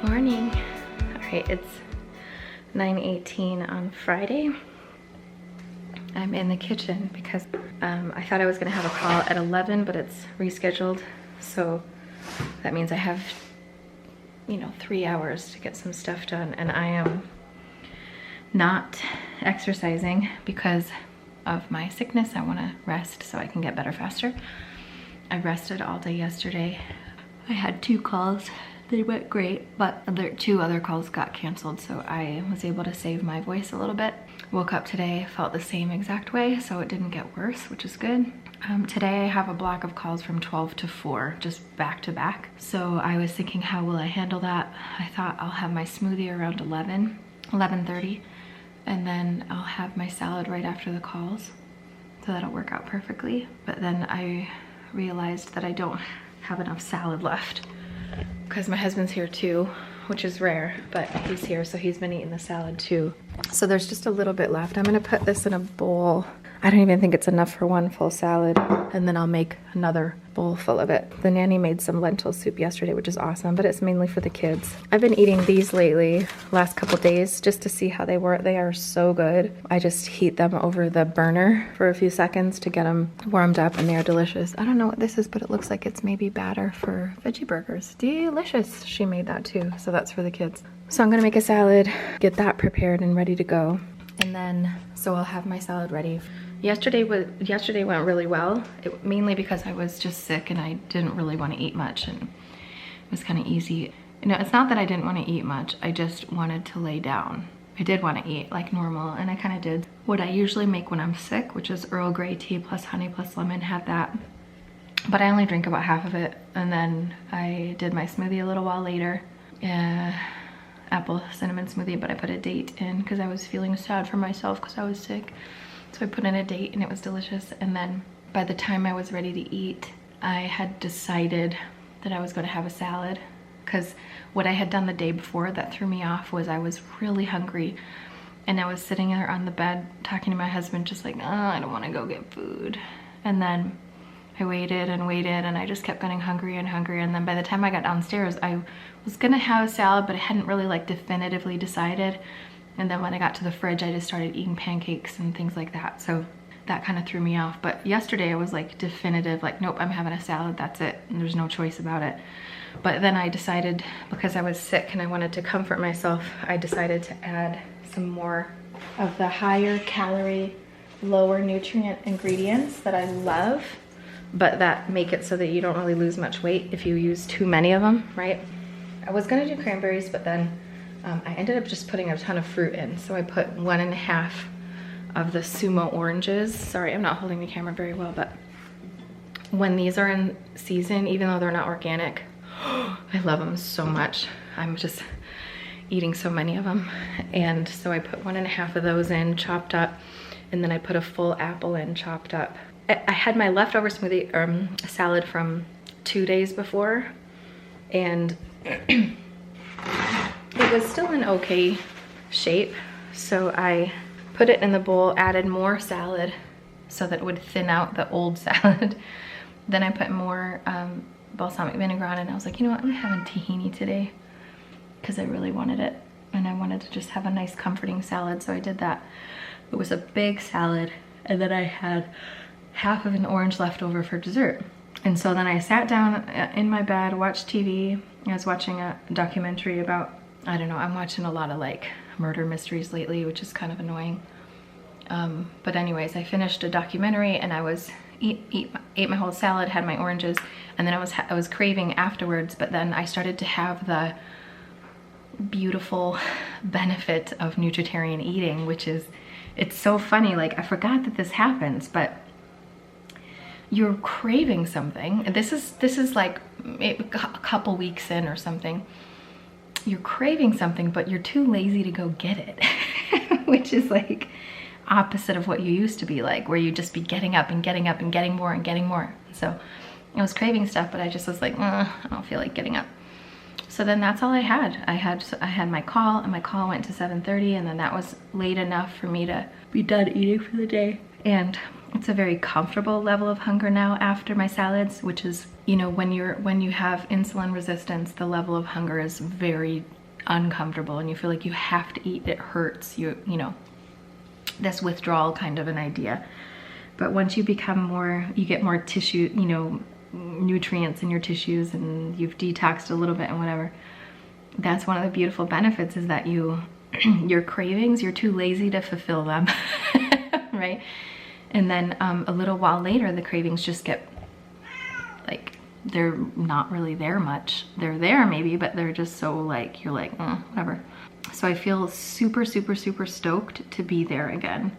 Morning. All right, it's 9:18 on Friday. I'm in the kitchen because I thought I was gonna have a call at 11, but it's rescheduled. So that means I have, 3 hours to get some stuff done. And I am not exercising because of my sickness. I wanna rest so I can get better faster. I rested all day yesterday. I had 2 calls. They went great, but 2 other calls got canceled, so I was able to save my voice a little bit. Woke up today, felt the same exact way, so it didn't get worse, which is good. Today I have a block of calls from 12 to 4, just back to back. So I was thinking, how will I handle that? I thought I'll have my smoothie around 11:30, and then I'll have my salad right after the calls. So that'll work out perfectly. But then I realized that I don't have enough salad left, because my husband's here too, which is rare, but he's here, so he's been eating the salad too. So there's just a little bit left. I'm gonna put this in a bowl. I don't even think it's enough for 1 full salad, and then I'll make another bowl full of it. The nanny made some lentil soup yesterday, which is awesome, but it's mainly for the kids. I've been eating these lately, last couple days, just to see how they were. They are so good. I just heat them over the burner for a few seconds to get them warmed up, and they are delicious. I don't know what this is, but it looks like it's maybe batter for veggie burgers. Delicious. She made that too, so that's for the kids. So I'm gonna make a salad, get that prepared and ready to go. And then, so I'll have my salad ready. Yesterday went really well, mainly because I was just sick and I didn't really want to eat much, and it was kind of easy. It's not that I didn't want to eat much, I just wanted to lay down. I did want to eat like normal, and I kind of did what I usually make when I'm sick, which is Earl Grey tea plus honey plus lemon. Had that, but I only drink about half of it, and then I did my smoothie a little while later. Apple cinnamon smoothie, but I put a date in because I was feeling sad for myself because I was sick. So I put in a date and it was delicious. And then by the time I was ready to eat, I had decided that I was going to have a salad, because what I had done the day before that threw me off was I was really hungry, and I was sitting there on the bed talking to my husband just like, oh, I don't want to go get food. And then I waited and waited, and I just kept getting hungry and hungry. And then by the time I got downstairs, I was gonna have a salad, but I hadn't really like definitively decided. And then when I got to the fridge, I just started eating pancakes and things like that. So that kind of threw me off. But yesterday I was like definitive, like, nope, I'm having a salad, that's it. And there's no choice about it. But then I decided, because I was sick and I wanted to comfort myself, I decided to add some more of the higher calorie, lower nutrient ingredients that I love, but that make it so that you don't really lose much weight if you use too many of them, right? I was gonna do cranberries, but then I ended up just putting a ton of fruit in. So I put 1.5 of the Sumo oranges. Sorry, I'm not holding the camera very well, but when these are in season, even though they're not organic, I love them so much. I'm just eating so many of them. And so I put 1.5 of those in, chopped up, and then I put a full apple in, chopped up. I had my leftover smoothie salad from 2 days before, and it was still in okay shape. So I put it in the bowl, added more salad so that it would thin out the old salad. Then I put more balsamic vinegar on it, and I was like, you know what, I'm having tahini today because I really wanted it, and I wanted to just have a nice comforting salad, so I did that. It was a big salad, and then I had half of an orange left over for dessert. And so then I sat down in my bed, watched TV. I was watching a documentary about, I don't know, I'm watching a lot of like murder mysteries lately, which is kind of annoying. But anyways, I finished a documentary, and I was ate my whole salad, had my oranges, and then I was craving afterwards, but then I started to have the beautiful benefit of nutritarian eating, which is, it's so funny, like I forgot that this happens, but you're craving something. This is like a couple weeks in or something. You're craving something, but you're too lazy to go get it, which is like opposite of what you used to be like, where you just be getting up and getting up and getting more and getting more. So I was craving stuff, but I just was like, I don't feel like getting up. So then that's all I had. I had my call, and my call went to 7:30, and then that was late enough for me to be done eating for the day. And it's a very comfortable level of hunger now after my salads, which is, you know, when you have insulin resistance, the level of hunger is very uncomfortable and you feel like you have to eat, it hurts, you know, this withdrawal kind of an idea. But once you become more, you get more tissue, you know, nutrients in your tissues, and you've detoxed a little bit and whatever, that's one of the beautiful benefits, is that your cravings, you're too lazy to fulfill them, right? And then a little while later, the cravings just get like, they're not really there much. They're there maybe, but they're just so like, you're like, whatever. So I feel super, super, super stoked to be there again.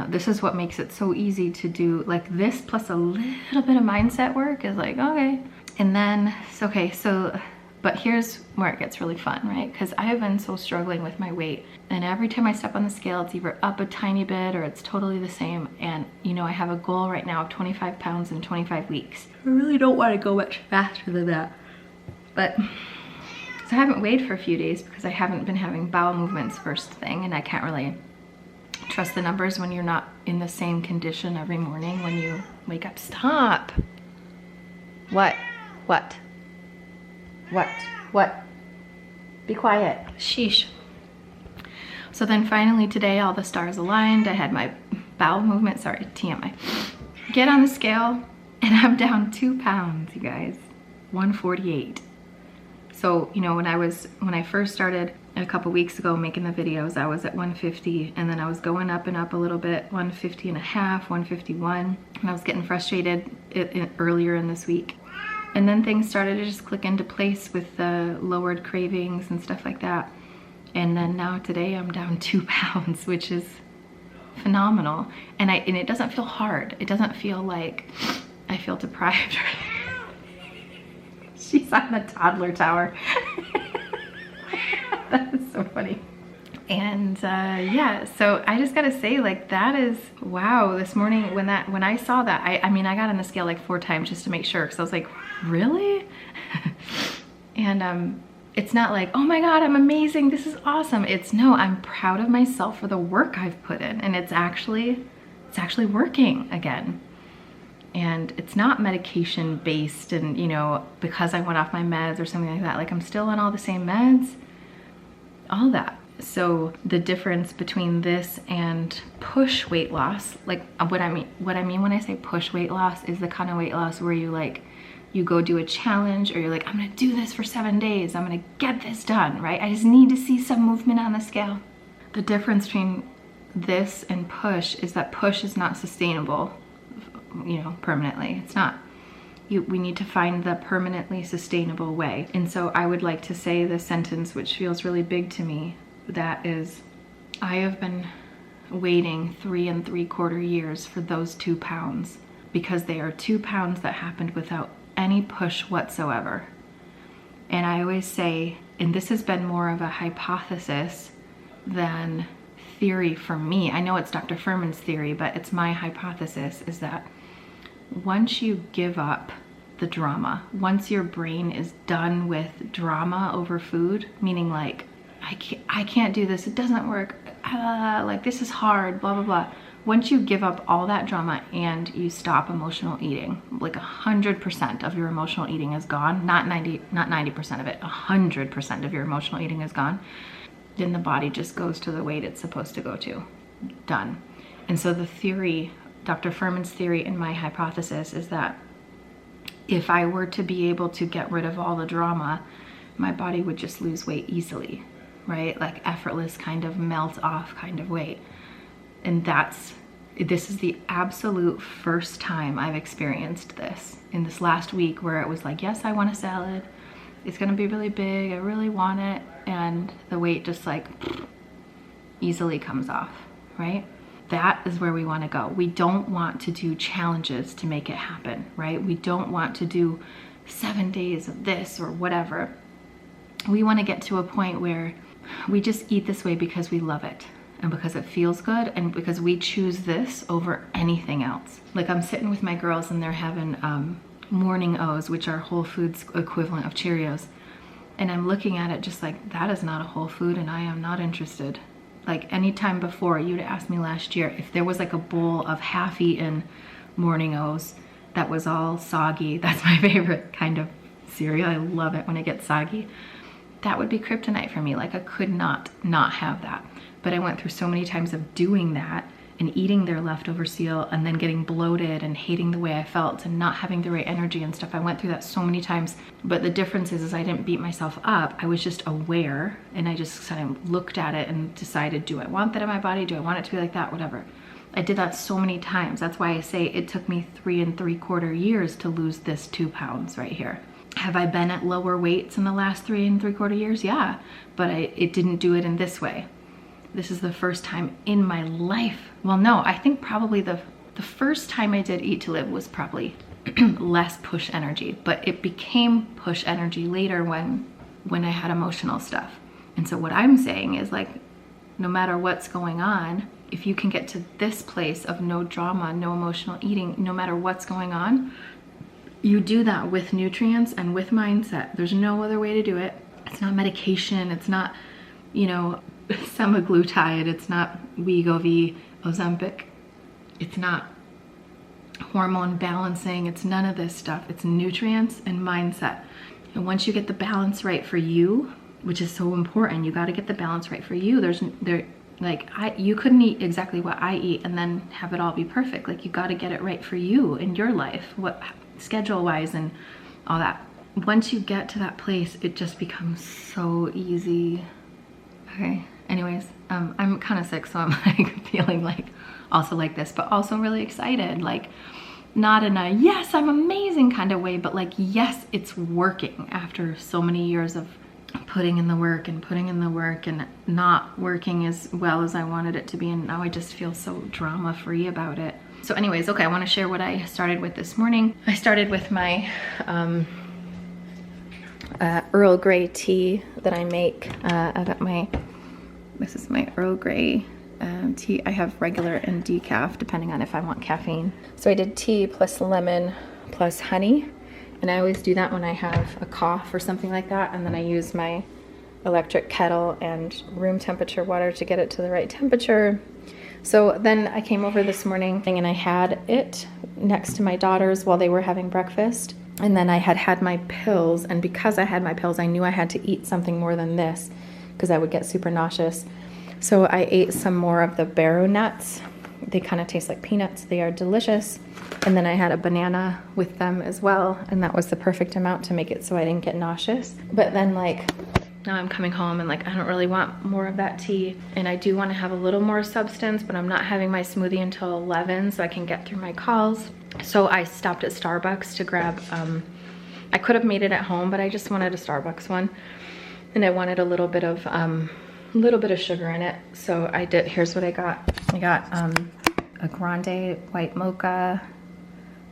This is what makes it so easy to do, like this plus a little bit of mindset work is like, okay. And then, okay, so, but here's where it gets really fun, right? Because I have been so struggling with my weight, and every time I step on the scale, it's either up a tiny bit or it's totally the same. And you know, I have a goal right now of 25 pounds in 25 weeks. I really don't want to go much faster than that. But, so I haven't weighed for a few days because I haven't been having bowel movements first thing, and I can't really trust the numbers when you're not in the same condition every morning when you wake up. Stop. What? What? What? What? Be quiet. Sheesh. So then finally today, all the stars aligned. I had my bowel movement, sorry, TMI. Get on the scale, and I'm down 2 pounds, you guys. 148. So, you know, when I first started a couple weeks ago making the videos, I was at 150, and then I was going up and up a little bit, 150 and a half, 151, and I was getting frustrated earlier in this week. And then things started to just click into place with the lowered cravings and stuff like that. And then now today I'm down 2 pounds, which is phenomenal. And it doesn't feel hard. It doesn't feel like I feel deprived. She's on the toddler tower. That is so funny. And yeah, so I just gotta say, like, that is, wow. This morning when I saw that, I mean, I got on the scale like 4 times just to make sure, because I was like, really? And it's not like, oh my God, I'm amazing, this is awesome. It's no, I'm proud of myself for the work I've put in, and it's actually working again. And it's not medication based, and you know, because I went off my meds or something like that. Like, I'm still on all the same meds, all that. So the difference between this and push weight loss, like what I mean when I say push weight loss is the kind of weight loss where you go do a challenge, or you're like, I'm gonna do this for 7 days, I'm gonna get this done, right? I just need to see some movement on the scale. The difference between this and push is that push is not sustainable, you know, permanently. It's not. We need to find the permanently sustainable way. And so I would like to say the sentence which feels really big to me, that is, I have been waiting 3 3/4 years for those 2 pounds, because they are 2 pounds that happened without any push whatsoever. And I always say, and this has been more of a hypothesis than theory for me. I know it's Dr. Furman's theory, but it's my hypothesis, is that once you give up the drama, once your brain is done with drama over food, meaning like, I can't do this, it doesn't work, like this is hard, blah, blah, blah. Once you give up all that drama and you stop emotional eating, like 100% of your emotional eating is gone, not 90% of it, 100% of your emotional eating is gone, then the body just goes to the weight it's supposed to go to. Done. And so the theory, Dr. Furman's theory and my hypothesis is that if I were to be able to get rid of all the drama, my body would just lose weight easily, right? Like effortless kind of melt off kind of weight. And this is the absolute first time I've experienced this in this last week, where it was like, yes, I want a salad. It's gonna be really big, I really want it. And the weight just like easily comes off, right? That is where we want to go. We don't want to do challenges to make it happen, right? We don't want to do 7 days of this or whatever. We want to get to a point where we just eat this way because we love it, and because it feels good, and because we choose this over anything else. Like, I'm sitting with my girls and they're having morning O's, which are Whole Foods equivalent of Cheerios. And I'm looking at it just like, that is not a whole food, and I am not interested. Like anytime before, you'd asked me last year if there was like a bowl of half-eaten morning oats that was all soggy. That's my favorite kind of cereal. I love it when it gets soggy. That would be kryptonite for me. Like I could not have that. But I went through so many times of doing that and eating their leftover cereal and then getting bloated and hating the way I felt and not having the right energy and stuff. I went through that so many times. But the difference is I didn't beat myself up. I was just aware, and I just kind of looked at it and decided, do I want that in my body? Do I want it to be like that? Whatever. I did that so many times. That's why I say it took me 3 3/4 years to lose this 2 pounds right here. Have I been at lower weights in the last 3 3/4 years? Yeah, but it didn't do it in this way. This is the first time in my life. Well, no, I think probably the first time I did Eat to Live was probably less push energy, but it became push energy later when I had emotional stuff. And so what I'm saying is, like, no matter what's going on, if you can get to this place of no drama, no emotional eating, no matter what's going on, you do that with nutrients and with mindset. There's no other way to do it. It's not medication. It's not, you know, semaglutide. It's not Wegovy, Ozempic. It's not hormone balancing. It's none of this stuff. It's nutrients and mindset. And once you get the balance right for you, which is so important, you got to get the balance right for you. You couldn't eat exactly what I eat and then have it all be perfect. Like, you got to get it right for you in your life, what schedule wise and all that. Once you get to that place, it just becomes so easy. Okay, anyways, I'm kind of sick, so I'm like feeling like also like this, but also really excited, like not in a yes, I'm amazing kind of way, but like, yes, it's working after so many years of putting in the work and not working as well as I wanted it to be. And now I just feel so drama free about it. So anyways, okay, I want to share what I started with this morning. I started with my Earl Grey tea that I make. This is my Earl Grey tea. I have regular and decaf depending on if I want caffeine. So I did tea plus lemon plus honey. And I always do that when I have a cough or something like that. And then I use my electric kettle and room temperature water to get it to the right temperature. So then I came over this morning and I had it next to my daughters while they were having breakfast. And then I had my pills. And because I had my pills, I knew I had to eat something more than this because I would get super nauseous. So I ate some more of the barrow nuts. They kind of taste like peanuts. They are delicious. And then I had a banana with them as well. And that was the perfect amount to make it so I didn't get nauseous. But then like, now I'm coming home and like, I don't really want more of that tea. And I do want to have a little more substance, but I'm not having my smoothie until 11 so I can get through my calls. So I stopped at Starbucks to grab, I could have made it at home, but I just wanted a Starbucks one. And I wanted a little bit of sugar in it. So I did, here's what I got. I got a grande white mocha,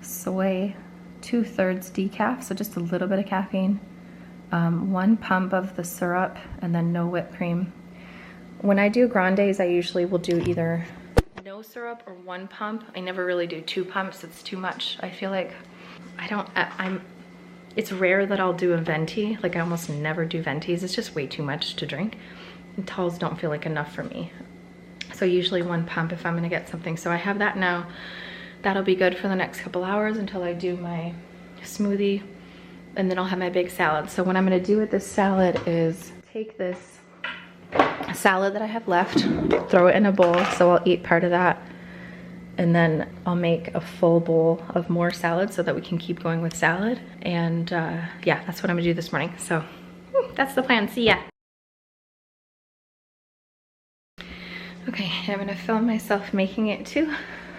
soy, 2/3 decaf, so just a little bit of caffeine, 1 pump of the syrup, and then no whipped cream. When I do grandes, I usually will do either no syrup or 1 pump. I never really do 2 pumps. It's too much. I feel like it's rare that I'll do a venti. Like, I almost never do ventis. It's just way too much to drink. And talls don't feel like enough for me. So usually 1 pump if I'm gonna get something. So I have that now. That'll be good for the next couple hours until I do my smoothie, and then I'll have my big salad. So what I'm gonna do with this salad is take this salad that I have left, throw it in a bowl, so I'll eat part of that, and then I'll make a full bowl of more salad so that we can keep going with salad. And yeah, that's what I'm gonna do this morning. So that's the plan. See ya. Okay, I'm gonna film myself making it too.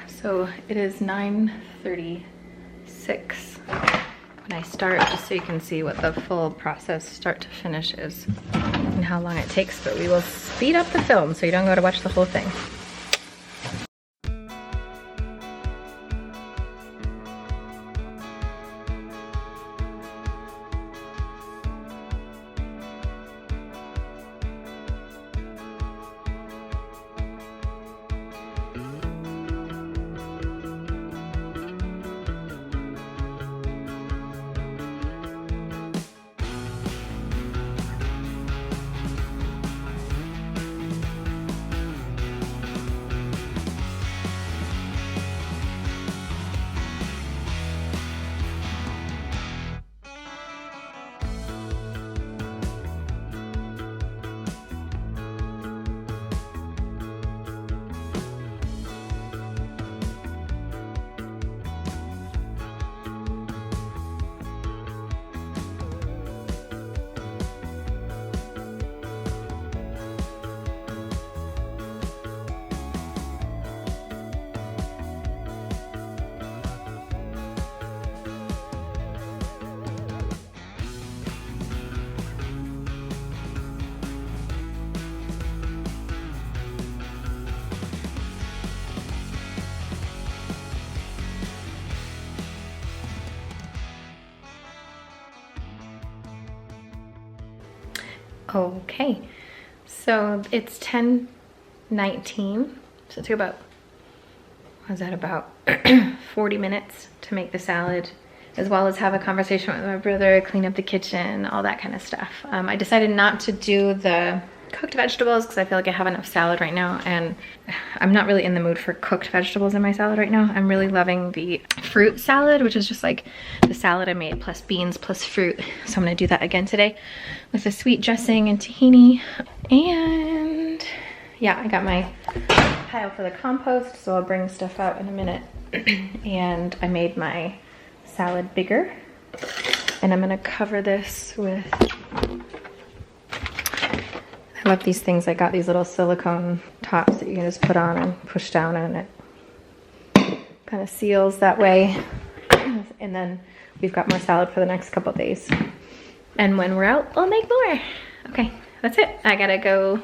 So it is 9:36 when I start, just so you can see what the full process start to finish is and how long it takes, but we will speed up the film so you don't go to watch the whole thing. Okay, so it's 10:19, so it took about, what was that, about 40 minutes to make the salad, as well as have a conversation with my brother, clean up the kitchen, all that kind of stuff. I decided not to do the cooked vegetables because I feel like I have enough salad right now, and I'm not really in the mood for cooked vegetables in my salad right now. I'm really loving the fruit salad, which is just like the salad I made plus beans plus fruit. So I'm gonna do that again today with a sweet dressing and tahini. And yeah, I got my pile for the compost, so I'll bring stuff out in a minute. And I made my salad bigger, and I'm gonna cover this with, I love these things. I got these little silicone tops that you can just put on and push down, and it kind of seals that way. And then we've got more salad for the next couple days. And when we're out, we'll make more. Okay, that's it. I gotta go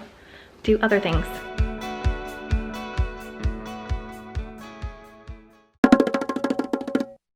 do other things.